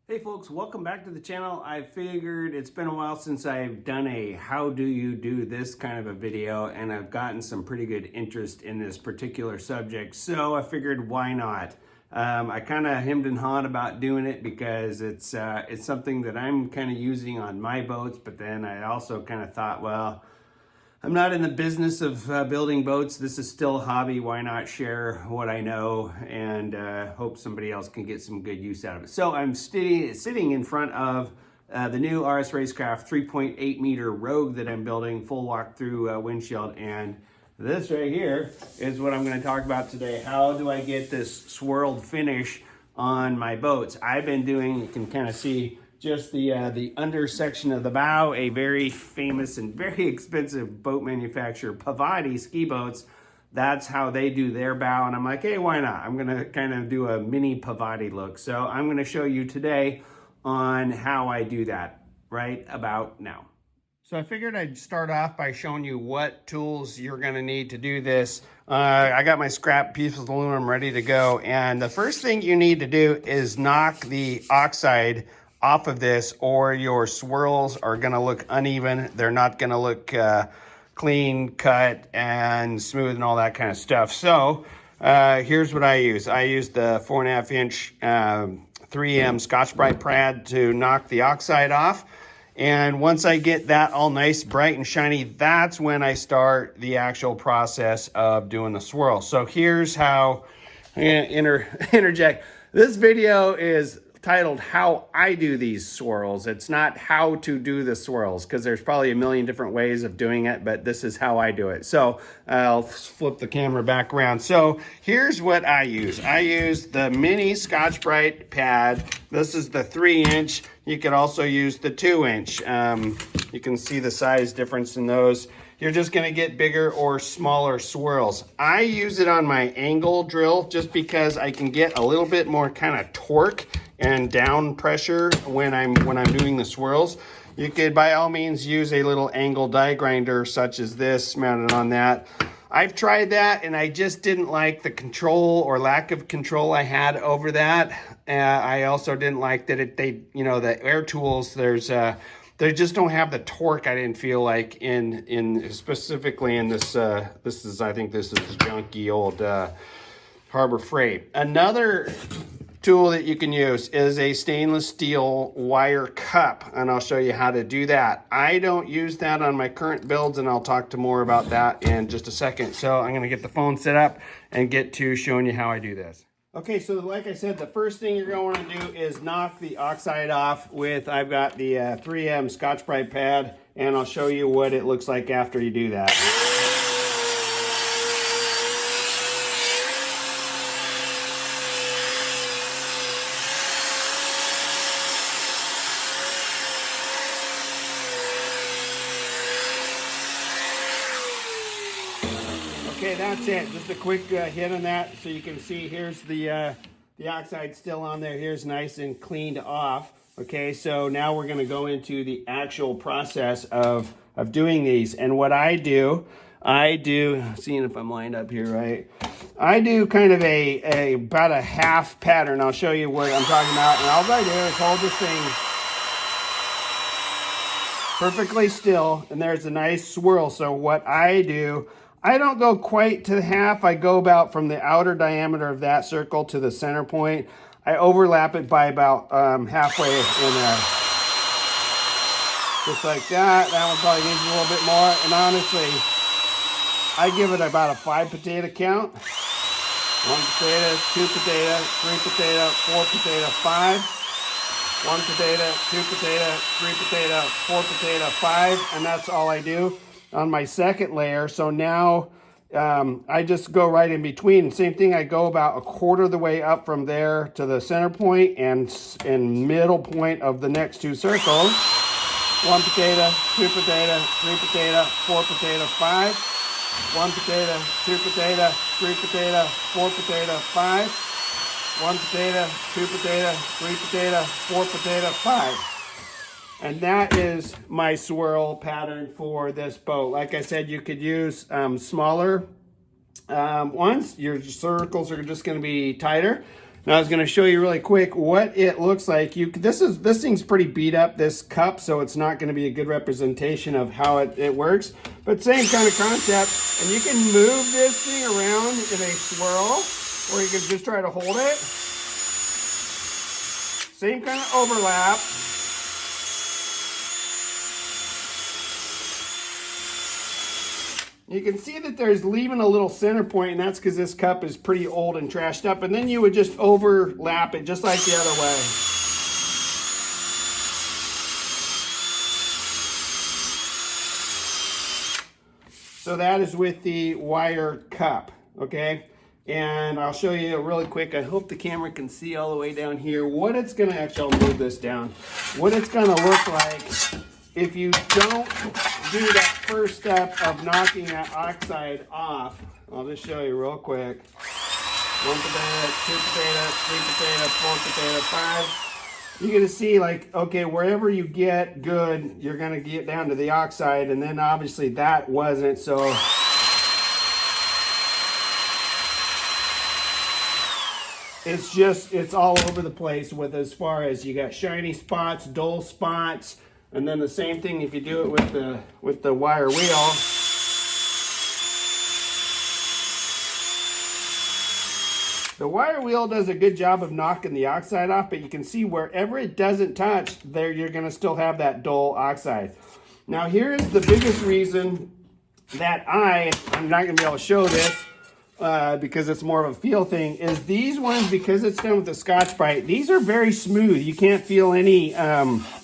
Hey folks, welcome back to the channel. I figured it's been a while since I've done a how do you do this kind of a video, and I've gotten some pretty good interest in this particular subject, so I figured why not. I kind of hemmed and hawed about doing it because it's something that I'm kind of using on my boats, but then I also kind of thought, well, I'm not in the business of building boats. This is still a hobby. Why not share what I know and hope somebody else can get some good use out of it. So I'm sitting in front of the new RS Racecraft 3.8 meter Rogue that I'm building, full walk-through windshield. And this right here is what I'm going to talk about today. How do I get this swirled finish on my boats? I've been doing, you can kind of see, just the under section of the bow, a very famous and very expensive boat manufacturer, Pavati ski boats. That's how they do their bow. And I'm like, hey, why not? I'm gonna kind of do a mini Pavati look. So I'm gonna show you today on how I do that right about now. So I figured I'd start off by showing you what tools you're gonna need to do this. I got my scrap pieces of aluminum ready to go. And the first thing you need to do is knock the oxide off of this, or your swirls are going to look uneven. They're not going to look clean cut and smooth and all that kind of stuff. So here's what I use. I use the 4.5 inch 3M Scotch-Brite pad to knock the oxide off. And once I get that all nice, bright and shiny, that's when I start the actual process of doing the swirl. So here's how I'm going to interject. This video is titled How I Do These Swirls. It's not how to do the swirls, because there's probably a million different ways of doing it, but this is how I do it. So I'll flip the camera back around. So here's what I use. I use the mini Scotch-Brite pad. This is the 3 inch. You could also use the 2 inch. You can see the size difference in those. You're just gonna get bigger or smaller swirls. I use it on my angle drill just because I can get a little bit more kind of torque and down pressure when I'm doing the swirls. You could by all means use a little angle die grinder such as this mounted on that. I've tried that and I just didn't like the control or lack of control I had over that. I also didn't like that the air tools, they just don't have the torque. I didn't feel like in specifically in this. I think this is junky old Harbor Freight. Another tool that you can use is a stainless steel wire cup, and I'll show you how to do that. I don't use that on my current builds, and I'll talk to more about that in just a second. So I'm going to get the phone set up and get to showing you how I do this. Okay, so like I said, the first thing you're going to want to do is knock the oxide off with, I've got the 3M Scotch-Brite pad, and I'll show you what it looks like after you do that. Okay, that's it. Just a quick hit on that, so you can see here's the oxide still on there. Here's nice and cleaned off. Okay, so now we're going to go into the actual process of doing these. And what I do, seeing if I'm lined up here right, I do kind of about a half pattern. I'll show you what I'm talking about. And all I do is hold this thing perfectly still, and there's a nice swirl. So what I do, I don't go quite to the half. I go about from the outer diameter of that circle to the center point. I overlap it by about halfway in there. Just like that. That one probably needs a little bit more. And honestly, I give it about a 5 potato count. 1 potato, 2 potato, 3 potato, 4 potato, 5. 1 potato, 2 potato, 3 potato, 4 potato, 5. And that's all I do on my second layer. So now I just go right in between. Same thing, I go about a quarter of the way up from there to the center point and middle point of the next two circles. 1 potato, 2 potato, 3 potato, 4 potato, 5. 1 potato, 2 potato, 3 potato, 4 potato, 5. 1 potato, 2 potato, 3 potato, 4 potato, 5. And that is my swirl pattern for this boat. Like I said, you could use smaller ones. Your circles are just going to be tighter. Now I was going to show you really quick what it looks like. This thing's pretty beat up, this cup, so it's not going to be a good representation of how it works. But same kind of concept, and you can move this thing around in a swirl, or you can just try to hold it. Same kind of overlap. You can see that there's leaving a little center point, and that's because this cup is pretty old and trashed up. And then you would just overlap it just like the other way. So that is with the wire cup, okay? And I'll show you really quick. I hope the camera can see all the way down here what it's gonna, actually I'll move this down, what it's gonna look like if you don't do that first step of knocking that oxide off. I'll just show you real quick. 1 potato, 2 potato, 3 potato, 4 potato, 5. You're gonna see, like, okay, wherever you get good, you're gonna get down to the oxide, and then obviously that wasn't, so. It's all over the place with, as far as you got shiny spots, dull spots. And then the same thing if you do it with the wire wheel. The wire wheel does a good job of knocking the oxide off, but you can see wherever it doesn't touch, there you're gonna still have that dull oxide. Now here's the biggest reason that I'm not gonna be able to show this, because it's more of a feel thing, is these ones, because it's done with the Scotch-Brite, these are very smooth. You can't feel any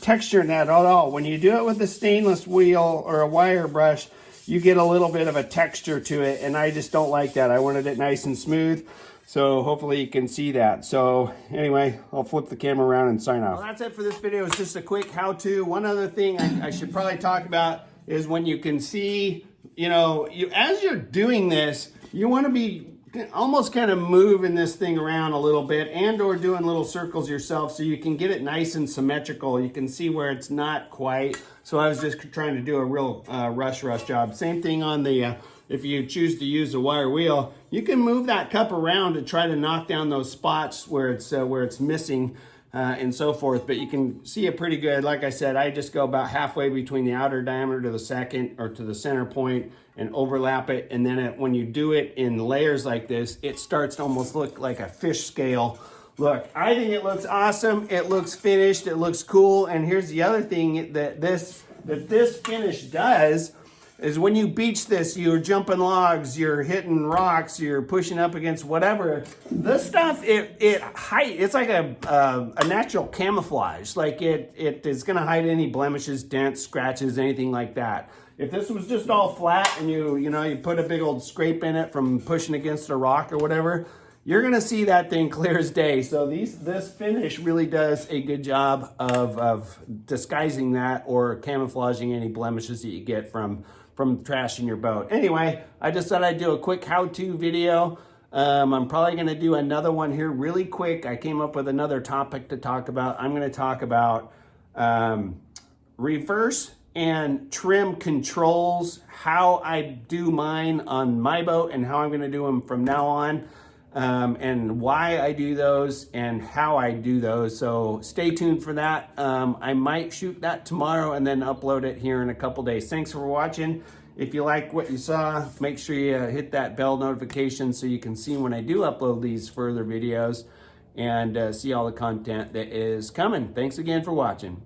texture in that at all. When you do it with a stainless wheel or a wire brush, you get a little bit of a texture to it, and I just don't like that. I wanted it nice and smooth, so hopefully you can see that. So anyway, I'll flip the camera around and sign off. Well, that's it for this video. It's just a quick how-to. One other thing I should probably talk about is when you can see, you know, as you're doing this, you want to be almost kind of moving this thing around a little bit, and or doing little circles yourself so you can get it nice and symmetrical. You can see where it's not quite. So I was just trying to do a real rush job. Same thing on the, if you choose to use a wire wheel, you can move that cup around to try to knock down those spots where it's missing and so forth. But you can see it pretty good. Like I said, I just go about halfway between the outer diameter to the second, or to the center point, and overlap it. And then when you do it in layers like this, it starts to almost look like a fish scale. Look, I think it looks awesome. It looks finished. It looks cool. And here's the other thing that this finish does is when you beach this, you're jumping logs, you're hitting rocks, you're pushing up against whatever. This stuff, it's like a natural camouflage. Like it is gonna hide any blemishes, dents, scratches, anything like that. If this was just all flat and you put a big old scrape in it from pushing against a rock or whatever, you're gonna see that thing clear as day. So this finish really does a good job of disguising that or camouflaging any blemishes that you get from trashing your boat. Anyway, I just thought I'd do a quick how-to video. I'm probably gonna do another one here really quick. I came up with another topic to talk about. I'm gonna talk about reverse and trim controls, how I do mine on my boat and how I'm gonna do them from now on, and why I do those and how I do those. So stay tuned for that. I might shoot that tomorrow and then upload it here in a couple days. Thanks for watching. If you like what you saw, make sure you hit that bell notification so you can see when I do upload these further videos and see all the content that is coming. Thanks again for watching.